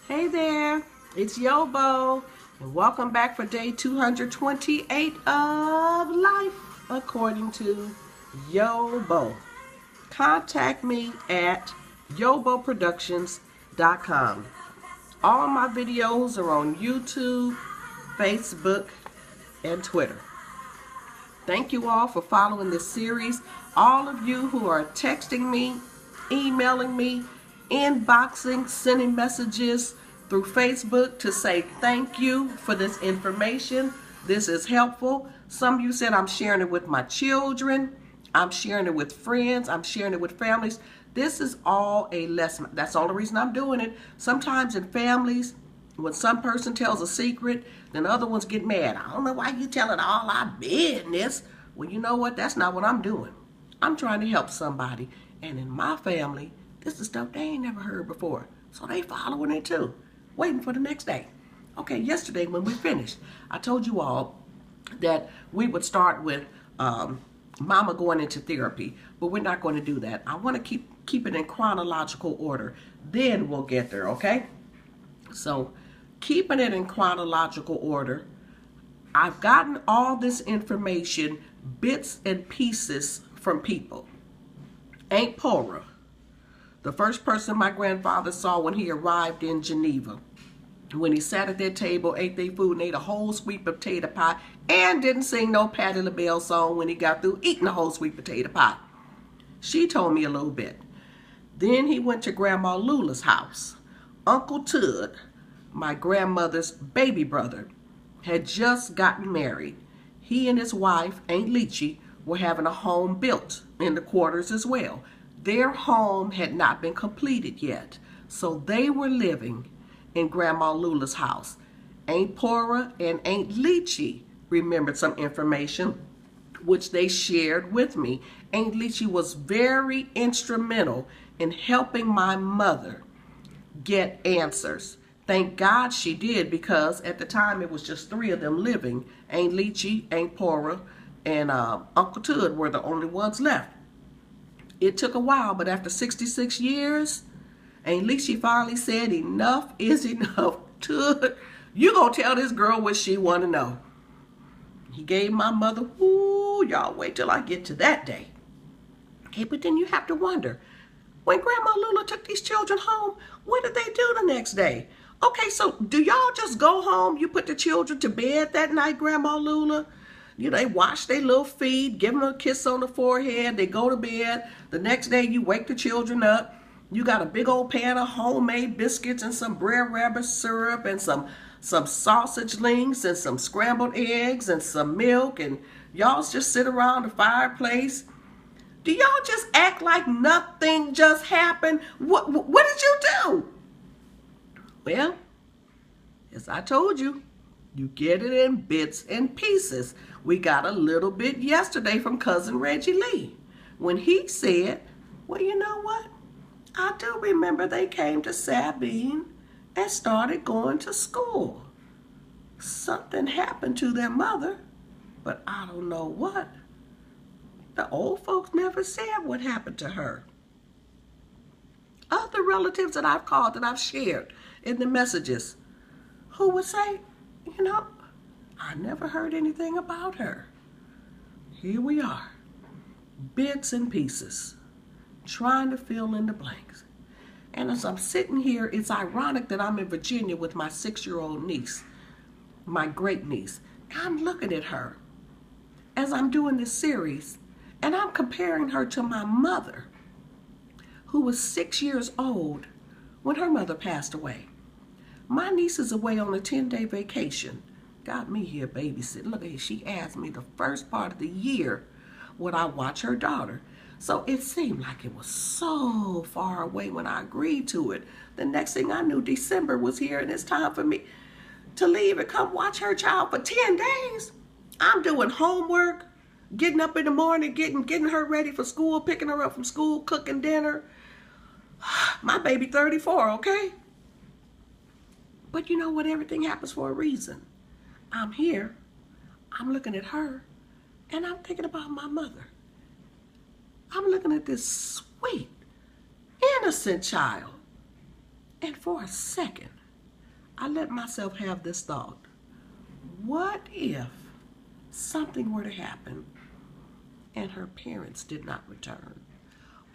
Hey there, it's YoBo, and welcome back for day 228 of Life According to YoBo. Contact me at YoBoProductions.com. All my videos are on YouTube, Facebook, and Twitter. Thank you all for following this series. All of you who are texting me, emailing me, inboxing, sending messages through Facebook to say thank you for this information. This is helpful. Some of you said I'm sharing it with my children. I'm sharing it with friends. I'm sharing it with families. This is all a lesson. That's the only reason I'm doing it. Sometimes in families, when some person tells a secret, then other ones get mad. I don't know why you telling all our business. Well, you know what? That's not what I'm doing. I'm trying to help somebody. And in my family, this is stuff they ain't never heard before. So they following it too, waiting for the next day. Okay, yesterday when we finished, I told you all that we would start with Mama going into therapy, but we're not going to do that. I want to keep it in chronological order. Then we'll get there, okay? So keeping it in chronological order, I've gotten all this information, bits and pieces from people. Aunt Pora, the first person my grandfather saw when he arrived in Geneva, when he sat at their table, ate their food, and ate a whole sweet potato pie, and didn't sing no Patti LaBelle song when he got through eating a whole sweet potato pie. She told me a little bit. Then he went to Grandma Lula's house. Uncle Tud, my grandmother's baby brother, had just gotten married. He and his wife, Aunt Leachy, were having a home built in the quarters as well. Their home had not been completed yet, so they were living in Grandma Lula's house. Aunt Pora and Aunt Leachy remembered some information which they shared with me. Aunt Leachy was very instrumental in helping my mother get answers. Thank God she did, because at the time it was just three of them living. Aunt Leachy, Aunt Pora, and Uncle Tud were the only ones left. It took a while, but after 66 years, Aunt Leachy finally said, enough is enough. Tud, you gonna tell this girl what she want to know. He gave my mother, ooh, y'all wait till I get to that day. Okay, but then you have to wonder, when Grandma Lula took these children home, what did they do the next day? Okay, so do y'all just go home, you put the children to bed that night, Grandma Lula? You know, they wash their little feet, give them a kiss on the forehead, they go to bed. The next day you wake the children up. You got a big old pan of homemade biscuits and some Brer Rabbit syrup and some sausage links and some scrambled eggs and some milk, and y'all just sit around the fireplace. Do y'all just act like nothing just happened? What did you do? Well, as I told you, you get it in bits and pieces. We got a little bit yesterday from Cousin Reggie Lee when he said, well, you know what? I do remember they came to Sabine and started going to school. Something happened to their mother, but I don't know what. The old folks never said what happened to her. Other relatives that I've called, that I've shared in the messages, who would say, you know, I never heard anything about her. Here we are, bits and pieces, trying to fill in the blanks. And as I'm sitting here, it's ironic that I'm in Virginia with my 6-year-old niece, my great niece. I'm looking at her as I'm doing this series, and I'm comparing her to my mother, who was 6 years old when her mother passed away. My niece is away on a 10-day vacation. Got me here babysitting. Look at her. She asked me the first part of the year would I watch her daughter. So it seemed like it was so far away when I agreed to it. The next thing I knew, December was here, and it's time for me to leave and come watch her child for 10 days. I'm doing homework, getting up in the morning, getting her ready for school, picking her up from school, cooking dinner. My baby 34, okay? But you know what? Everything happens for a reason. I'm here, I'm looking at her, and I'm thinking about my mother. I'm looking at this sweet, innocent child. And for a second, I let myself have this thought. What if something were to happen and her parents did not return?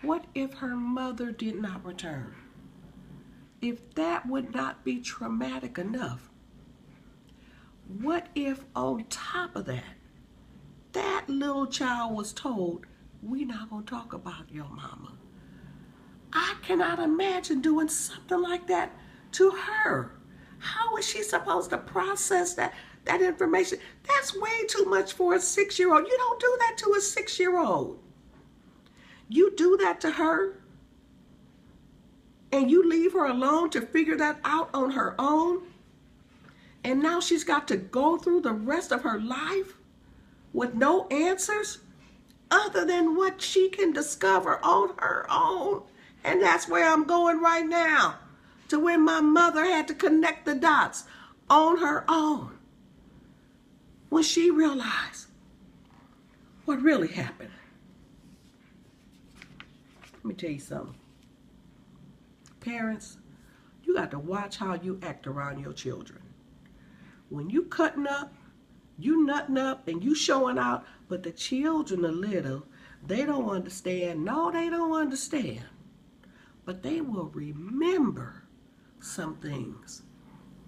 What if her mother did not return? If that would not be traumatic enough, what if on top of that, that little child was told, we're not going to talk about your mama? I cannot imagine doing something like that to her. How is she supposed to process that information? That's way too much for a 6-year-old. You don't do that to a 6-year-old. You do that to her, and you leave her alone to figure that out on her own, and now she's got to go through the rest of her life with no answers other than what she can discover on her own. And that's where I'm going right now, to when my mother had to connect the dots on her own, when she realized what really happened. Let me tell you something. Parents, you got to watch how you act around your children. When you cutting up, you nutting up, and you showing out, but the children are little, they don't understand. No, they don't understand. But they will remember some things.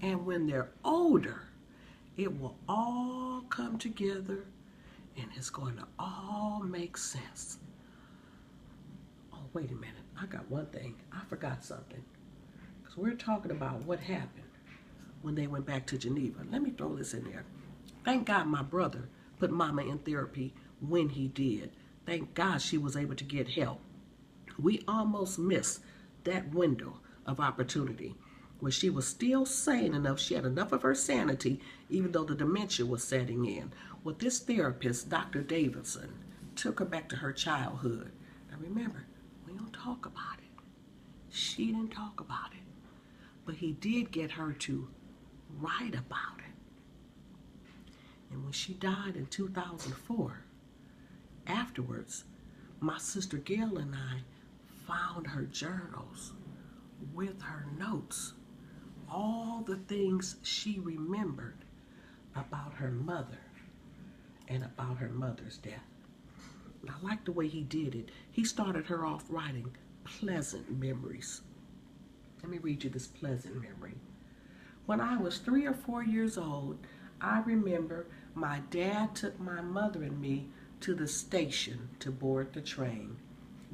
And when they're older, it will all come together and it's going to all make sense. Oh, wait a minute. I got one thing. I forgot something. Because we're talking about what happened when they went back to Geneva. Let me throw this in there. Thank God my brother put Mama in therapy when he did. Thank God she was able to get help. We almost missed that window of opportunity where she was still sane enough. She had enough of her sanity, even though the dementia was setting in. Well, this therapist, Dr. Davidson, took her back to her childhood. Now remember, we don't talk about it. She didn't talk about it. But he did get her to write about it. And when she died in 2004, afterwards, my sister Gail and I found her journals with her notes, all the things she remembered about her mother and about her mother's death. And I like the way he did it. He started her off writing pleasant memories. Let me read you this pleasant memory. When I was 3 or 4 years old, I remember my dad took my mother and me to the station to board the train.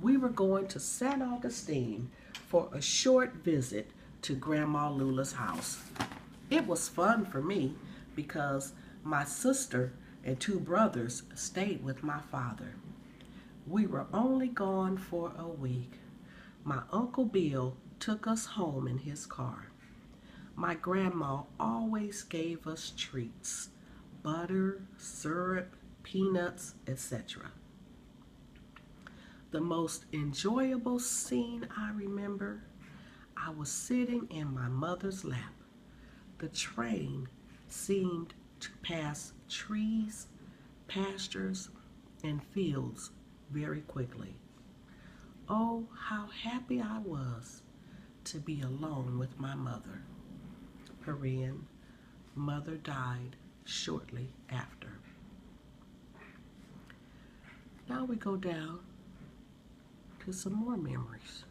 We were going to St. Augustine for a short visit to Grandma Lula's house. It was fun for me because my sister and 2 brothers stayed with my father. We were only gone for a week. My Uncle Bill took us home in his car. My grandma always gave us treats, butter, syrup, peanuts, etc. The most enjoyable scene I remember, I was sitting in my mother's lap. The train seemed to pass trees, pastures, and fields very quickly. Oh, how happy I was to be alone with my mother. Korean mother died shortly after. Now we go down to some more memories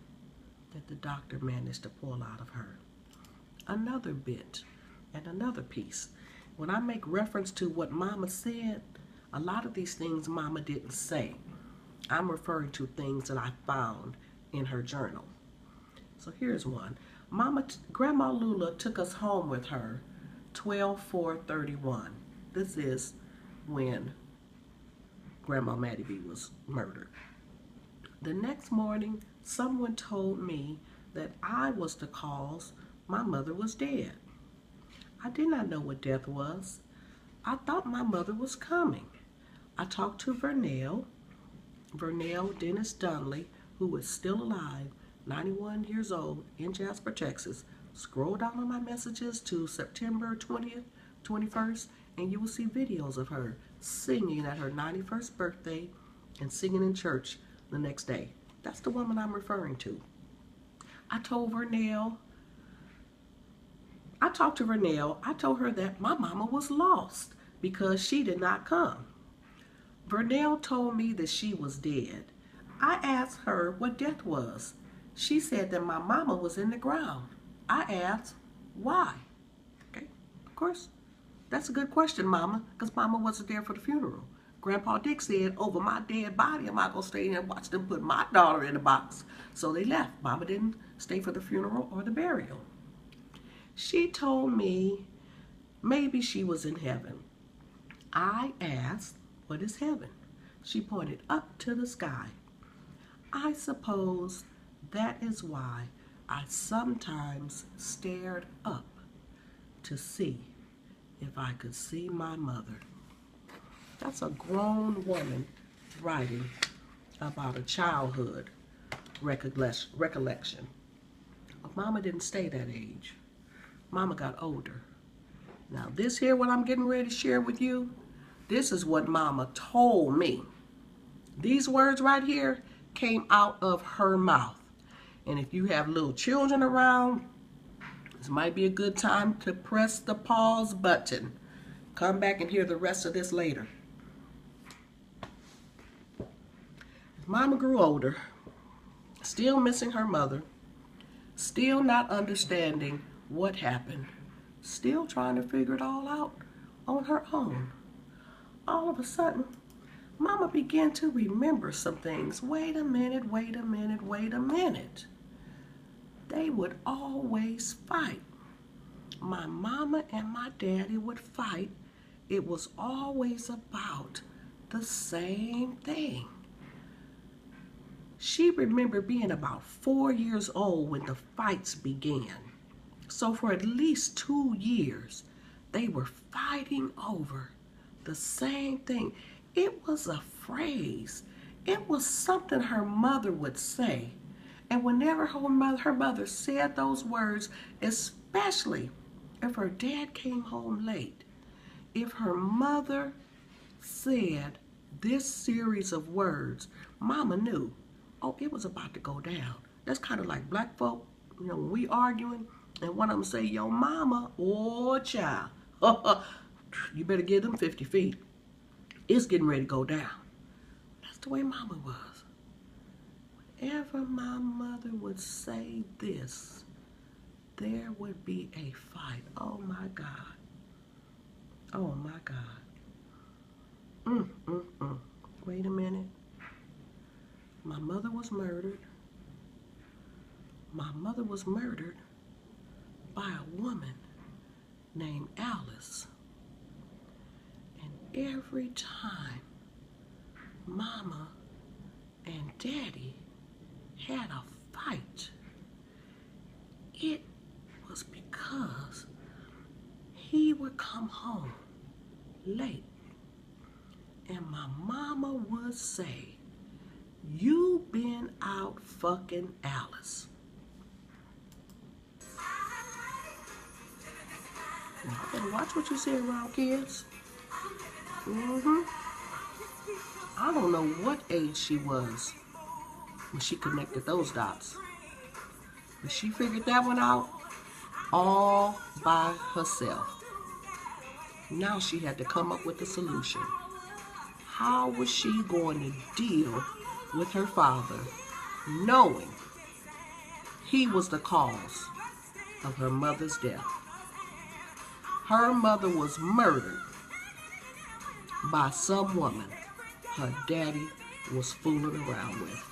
that the doctor managed to pull out of her. Another bit and another piece. When I make reference to what Mama said, a lot of these things Mama didn't say. I'm referring to things that I found in her journal. So here's one. Grandma Lula took us home with her 12/4/31. This is when Grandma Mattie B was murdered. The next morning, someone told me that I was the cause my mother was dead. I did not know what death was. I thought my mother was coming. I talked to Vernell Dennis Dunley, who is still alive, 91 years old, in Jasper, Texas. Scroll down on my messages to September 20th, 21st, and you will see videos of her singing at her 91st birthday and singing in church the next day. That's the woman I'm referring to. I told Vernell talked to Vernell. I told her that my mama was lost because she did not come. Vernell told me that she was dead. I asked her what death was. She said that my mama was in the ground. I asked, why? Okay, of course, that's a good question, Mama, because Mama wasn't there for the funeral. Grandpa Dick said, over my dead body, am I going to stay here and watch them put my daughter in the box? So they left. Mama didn't stay for the funeral or the burial. She told me maybe she was in heaven. I asked, what is heaven? She pointed up to the sky. I suppose that is why I sometimes stared up to see if I could see my mother. That's a grown woman writing about a childhood recollection. Mama didn't stay that age. Mama got older. Now this here, what I'm getting ready to share with you, this is what Mama told me. These words right here came out of her mouth. And if you have little children around, this might be a good time to press the pause button. Come back and hear the rest of this later. Mama grew older, still missing her mother, still not understanding what happened, still trying to figure it all out on her own. All of a sudden, Mama began to remember some things. Wait a minute, wait a minute, wait a minute. They would always fight. My mama and my daddy would fight. It was always about the same thing. She remembered being about 4 years old when the fights began. So for at least 2 years, they were fighting over the same thing. It was a phrase. It was something her mother would say. And whenever her mother said those words, especially if her dad came home late, if her mother said this series of words, Mama knew, oh, it was about to go down. That's kind of like black folk, you know, when we arguing, and one of them say, yo, mama, oh, child, you better give them 50 feet. It's getting ready to go down. That's the way Mama was. Whenever my mother would say this, there would be a fight. Oh, my God. Oh, my God. Wait a minute. My mother was murdered. My mother was murdered by a woman named Alice. And every time Mama and Daddy had a fight, it was because he would come home late and my mama would say, you been out fucking Alice. You better watch what you say around kids. I don't know what age she was when she connected those dots. But she figured that one out all by herself. Now she had to come up with a solution. How was she going to deal with her father, knowing he was the cause of her mother's death? Her mother was murdered by some woman her daddy was fooling around with.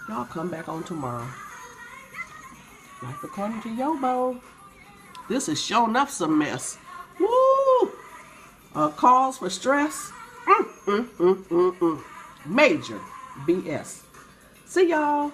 Y'all come back on tomorrow. Life according to YoBo. This is sure enough some mess. Woo! A cause for stress. Major BS. See y'all.